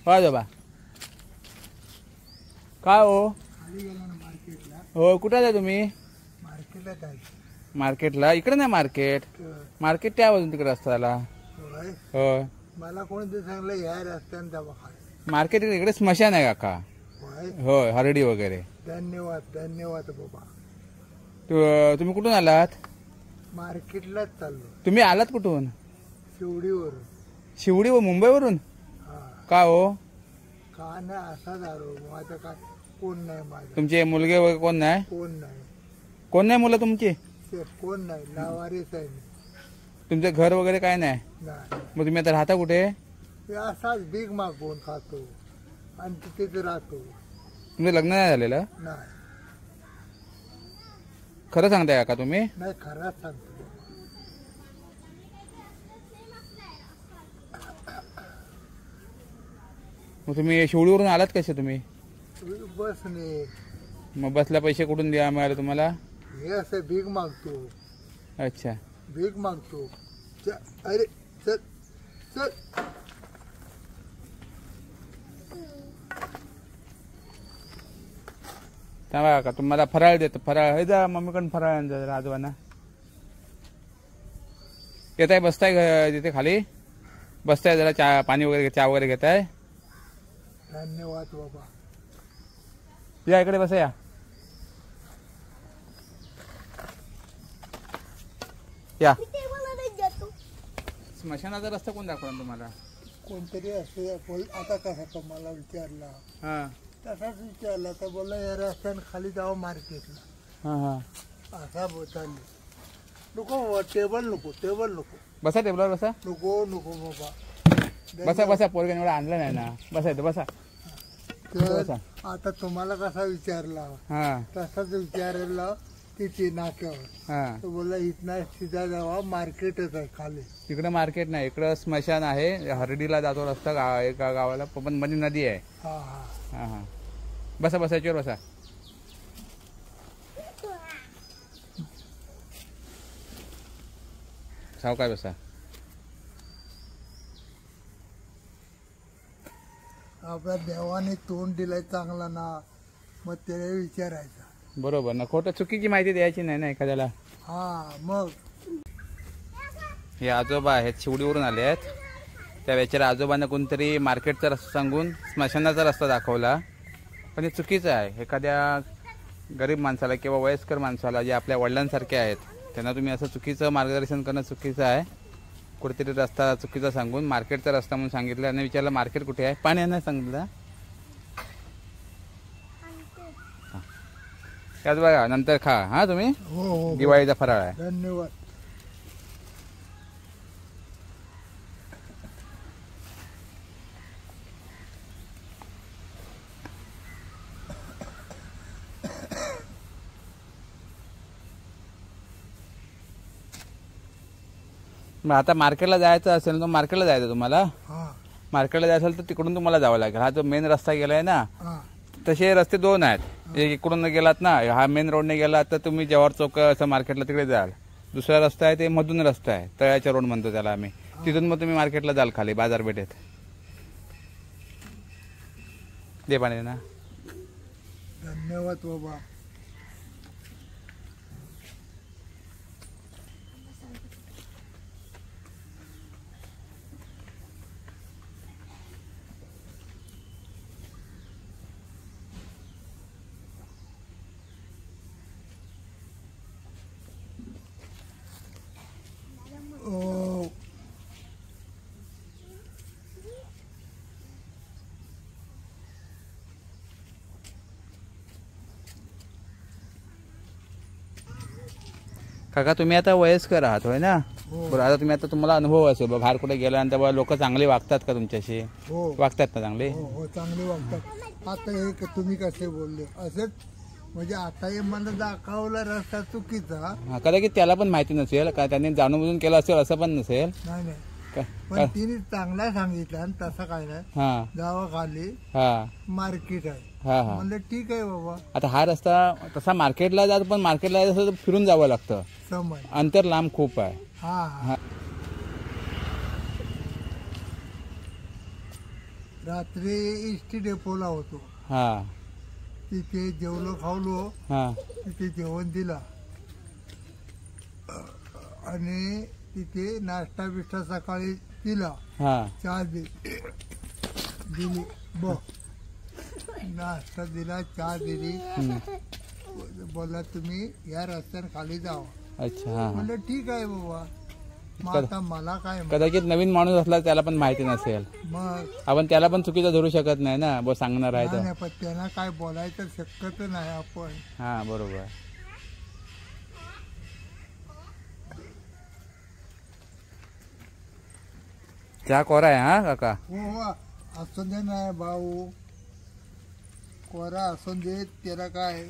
वा बाबा काय हो हो कुठे आहे तुम्ही? मार्केटला इकडे नाही मार्केट त्या बाजून तिकडे रस्त्याला. हो मला कोणते सांगलं या रस्त्याने जावा. मार्केट इकडे स्मशान आहे काका. होय हरडी वगैरे. धन्यवाद धन्यवाद बाबा. तुम्ही कुठून आलात? मार्केटलाच चाललो. तुम्ही आलात कुठून? शिवडीवरून. शिवडी व मुंबईवरून? का हो? का नाही असा झालो माझं काय कोण नाही माझं. तुमचे मुलगे वगैरे कोण नाही? कोण नाही मुलं तुमची? कोण नाही लावारीच आहे. तुमचं घर वगैरे काय नाही? मग तुम्ही आता राहता कुठे? असाच भीक मागून खातो आणि तिथेच राहतो. तुमचं लग्न नाही झालेलं? नाही. खरं सांगताय का तुम्ही? नाही खरंच सांगतो. मग तुम्ही शिवडीवरून आलात कसे तुम्ही? बसने. मग बसला पैसे कुठून द्या मिळाले तुम्हाला? हे असं भीक मागतो. अच्छा भीक मागतो. अरे चल चल. थांबा का तुम्हाला फराळ देतो. फराळ हे जा मम्मीकडून फराळ आणजा राजवाना. येताय बसताय तिथे खाली बसताय जरा चहा पाणी वगैरे चहा वगैरे घेताय. धन्यवाद बाबा. या इकडे बसा या. या स्मशानाचा रस्ता कोण दाखवला तुम्हाला? कोणतरी असं आता कसा तुम्हाला विचारला हा तसाच विचारला तर बोलला या रस्त्याने खाली जावं मार्केटला. हा हा असा बोलताना नको टेबल नको. बसा टेबलवर बसा. नको बाबा. बसा पोरगेने एवढं आणलं नाही ना. बसा इथं बसा. आता तुम्हाला कसा विचारला हा तसाच विचारला तिथे नाक्यावर. हा तो बोलला इथनं सीधा जावा मार्केटच आहे खाली. तिकडे मार्केट नाही इकडं स्मशान आहे. हरडीला जातो रस्ता एका गावाला पण मध्ये नदी आहे. हा हा हा बसा याच्यावर बसा. सावकाश बसा. आपल्या देवाने तोंड दिलाय चांगला ना मग त्याला विचारायचा. बरोबर ना. खोटं चुकीची माहिती द्यायची नाही ना एखाद्याला. हा मग हे आजोबा आहेत शिवडीवरून आले आहेत. त्या वेळेच्या आजोबांना कोणतरी मार्केटचा रस्ता सांगून स्मशानाचा रस्ता दाखवला पण हे चुकीचं आहे. एखाद्या गरीब माणसाला किंवा वयस्कर माणसाला जे आपल्या वडिलांसारखे आहेत त्यांना तुम्ही असं चुकीचं मार्गदर्शन करणं चुकीचं आहे. कुठेतरी रस्ता चुकीचा सांगून मार्केटचा रस्ता म्हणून सांगितलं आणि विचारलं मार्केट कुठे आहे? पाणी नाही सांगितलं. त्याच बघा नंतर खा हा तुम्ही. हो दिवाळीचा फराळ आहे. धन्यवाद. मग आता मार्केटला जायचं असेल तर मार्केटला जायचं तुम्हाला. मार्केटला जायचं असेल तर तिकडून तुम्हाला जावं लागेल. हा जो मेन रस्ता गेलाय ना तसे रस्ते दोन आहेत. एक इकडून गेलात ना हा मेन रोडने गेलात तर तुम्ही जवाहर चौक असं मार्केटला तिकडे जाल. दुसरा रस्ता आहे ते मधून रस्ता आहे तळ्याच्या रोड म्हणतो त्याला आम्ही. तिथून मग तुम्ही मार्केटला जाल खाली बाजारपेठेत. दे पाणी ना. धन्यवाद बाबा. काका तुम्ही आता वयस्कर आहात होय ना? बरं आता तुम्ही आता तुम्हाला अनुभव असेल बाहेर कुठे गेल्यानंतर लोक चांगले वागतात का तुमच्याशी? वागतात ना चांगले? हो चांगले वागतात. आता हे तुम्ही कसे बोलले असंच म्हणजे आता हे मला दाखवला रस्ता चुकीचा. कदाचित त्याला पण माहिती नसेल का त्यांनी जाणून बुजून केलं असेल असं पण नसेल. नाही पण तिने चांगला सांगितलं आणि तसं काय नाही. गावाखाली मार्केट आहे म्हणजे ठीक आहे बाबा. आता हा रस्ता तसा मार्केटला जात पण मार्केटला जायचं तर फिरून जावं लागतं. अंतर लांब खूप आहे. रात्री इष्टी डेपोला होतो. हा तिथे जेवलो खावलो. तिथे जेवण दिला आणि तिथे नाश्ता बिष्टा सकाळी दिला. चहा दिली नाश्ता दिला, चहा दिली. बोला तुम्ही या रस्त्याने खाली जावा. अच्छा. म्हणलं ठीक आहे बाबा. मग आता मला काय, कदाचित नवीन माणूस असला त्याला पण माहिती नसेल, मग आपण त्याला पण चुकीचं धरू शकत नाही ना. सांगणार आहे तर पण त्यांना काय बोलायचं शक्यत नाही आपण. हा बरोबर. चहा कोरा आहे हा काका? हो असं दे नाही भाऊ, कोरा असून दे, त्याला काय.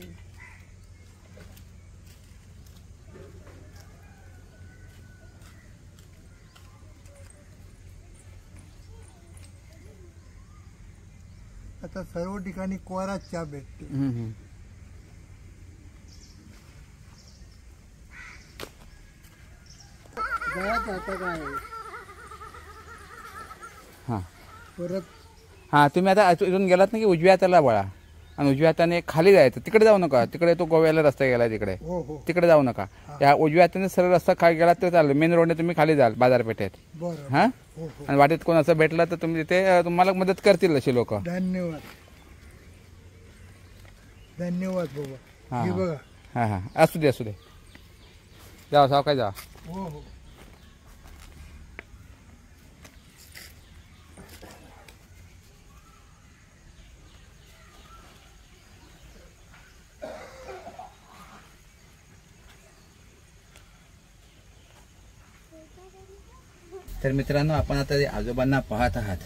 आता सर्व ठिकाणी कोरा चहा भेटते. आता काय परत हा तुम्ही आता इथून गेलात ना की उजव्या हाताला वळा आणि उजव्या हाताने खाली जायचं. तिकडे जाऊ नका, तिकडे तो गोव्याला रस्ता गेला तिकडे. तिकडे जाऊ नका. या उजव्या हाताने सरळ रस्ता खाली गेलात तर चालेल. मेन रोडने तुम्ही खाली जाल बाजारपेठेत. हा आणि वाटेत कोण असं भेटलं तर तुम्ही तिथे तुम्हाला मदत करतील अशी लोक. धन्यवाद धन्यवाद बाबा. बघा. हा हा असू दे असू दे. जावा सावकाश जावा. हो हो. तर मित्रांनो, आपण आता जे आजोबांना पाहत आहात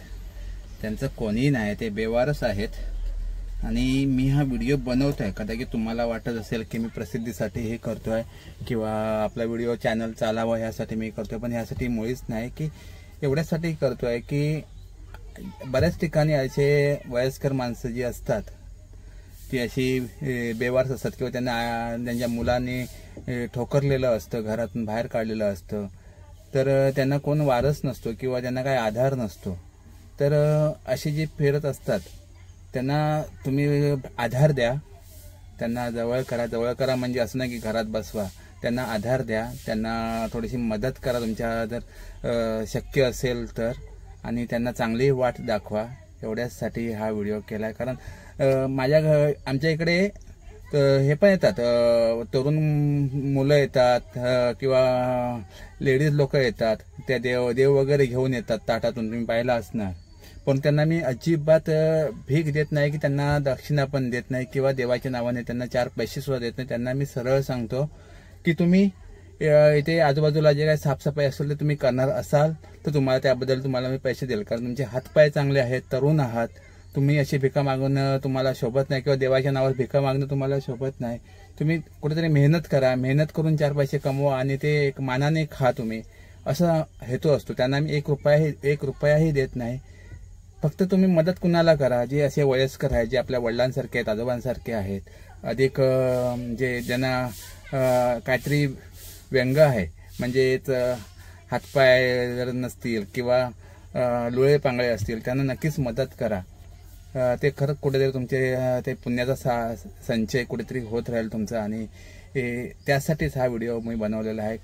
त्यांचं कोणीही नाही, ते बेवारस आहेत. आणि मी हा व्हिडिओ बनवतोय कदाचित तुम्हाला वाटत असेल की मी प्रसिद्धीसाठी हे करतोय किंवा आपला व्हिडिओ चॅनल चालावा ह्यासाठी मी करतोय, पण ह्यासाठी मुळीच नाही. की एवढ्यासाठी करतोय की बऱ्याच ठिकाणी असे वयस्कर माणसं जी असतात ती अशी बेवारस असतात किंवा त्यांच्या मुलांनी ठोकरलेलं असतं, घरातून बाहेर काढलेलं असतं, तर त्यांना कोण वारस नसतो किंवा त्यांना काही आधार नसतो. तर अशी जी फिरत असतात त्यांना तुम्ही आधार द्या, त्यांना जवळ करा म्हणजे असं नाही की घरात बसवा. त्यांना आधार द्या, त्यांना थोडीशी मदत करा तुमच्या जर शक्य असेल तर, आणि त्यांना चांगली वाट दाखवा. एवढ्यासाठी हा व्हिडिओ केला. कारण आमच्या इकडे हे पण येतात, तरुण मुलं येतात किंवा लेडीज लोक येतात, त्या देव वगैरे घेऊन येतात ताटातून, तुम्ही पाहिला असणार. पण त्यांना मी अजिबात भीक देत नाही की त्यांना दक्षिणा पण देत नाही किंवा देवाच्या नावाने त्यांना 4 पैसे सुद्धा देत नाही. त्यांना मी सरळ सांगतो की तुम्ही इथे आजूबाजूला जे काही साफसफाई असेल तर तुम्ही करणार असाल तर तुम्हाला त्याबद्दल तुम्हाला मी पैसे देईल. कारण तुमचे हातपाय चांगले आहेत, तरुण आहात, तुम्ही अशी भिका मागणं तुम्हाला शोभत नाही किंवा देवाच्या नावावर भिका मागणं तुम्हाला शोभत नाही. तुम्ही कुठेतरी मेहनत करा, मेहनत करून 4 पैसे कमवा आणि ते एक मानाने खा तुम्ही, असा हेतू असतो. त्यांना मी 1 रुपयाही देत नाही. फक्त तुम्ही मदत कुणाला करा जे असे वयस्कर आहेत, जे आपल्या वडिलांसारखे आहेत, आजोबांसारखे आहेत, अधिक जे ज्यांना काहीतरी व्यंग आहे, म्हणजेच हातपाय जर नसतील किंवा लोळे पांगळे असतील त्यांना नक्कीच मदत करा. ते खरंच कुठेतरी तुमचे ते पुण्याचा संचय कुठेतरी होत राहील तुमचा. आणि त्यासाठीच हा व्हिडिओ मी बनवलेला आहे.